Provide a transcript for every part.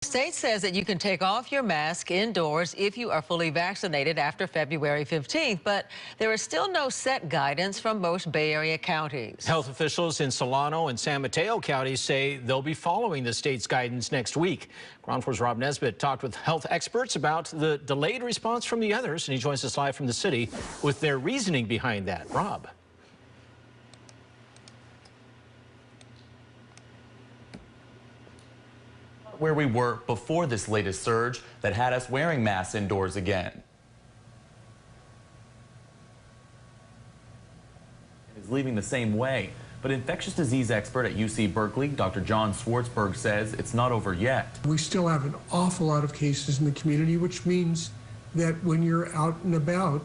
The state says that you can take off your mask indoors if you are fully vaccinated after February 15th, but there is still no set guidance from most Bay Area counties. Health officials in Solano and San Mateo counties say they'll be following the state's guidance next week. Ground 4's Rob Nesbitt talked with health experts about the delayed response from the others, and he joins us live from the city with their reasoning behind that. Rob. Where we were before this latest surge that had us wearing masks indoors again. It is leaving the same way, but infectious disease expert at UC Berkeley, Dr. John Swartzberg, says it's not over yet. We still have an awful lot of cases in the community, which means that when you're out and about,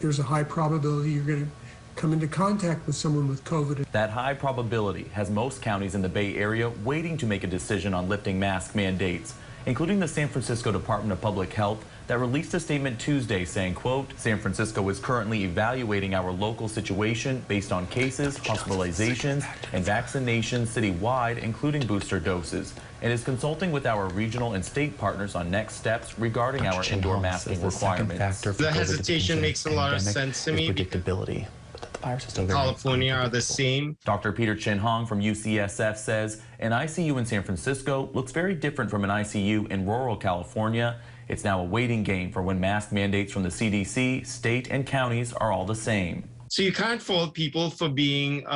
there's a high probability you're going to come into contact with someone with COVID. That high probability has most counties in the Bay Area waiting to make a decision on lifting mask mandates, including the San Francisco Department of Public Health that released a statement Tuesday saying, quote, San Francisco is currently evaluating our local situation based on cases, hospitalizations, and vaccinations citywide, including booster doses, and is consulting with our regional and state partners on next steps regarding our indoor masking requirements. The hesitation makes a lot of sense to me. Predictability. California are the same. Dr. Peter Chin Hong from UCSF says an ICU in San Francisco looks very different from an ICU in rural California. It's now a waiting game for when mask mandates from the CDC, state, and counties are all the same. So you can't fault people for being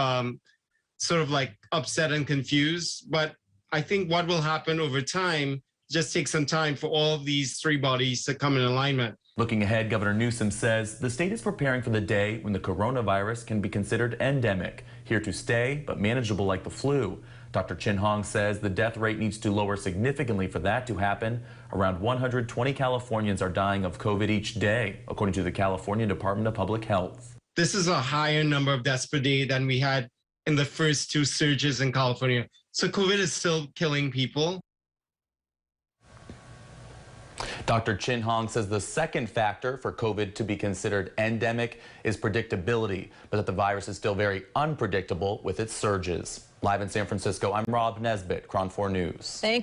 sort of like upset and confused, but I think what will happen over time just takes some time for all of these three bodies to come in alignment. Looking ahead, Governor Newsom says the state is preparing for the day when the coronavirus can be considered endemic, here to stay, but manageable like the flu. Dr. Chin Hong says the death rate needs to lower significantly for that to happen. Around 120 Californians are dying of COVID each day, according to the California Department of Public Health. This is a higher number of deaths per day than we had in the first two surges in California. So COVID is still killing people. Dr. Chin Hong says the second factor for COVID to be considered endemic is predictability, but that the virus is still very unpredictable with its surges. Live in San Francisco, I'm Rob Nesbitt, Ground 4 News. Thank you.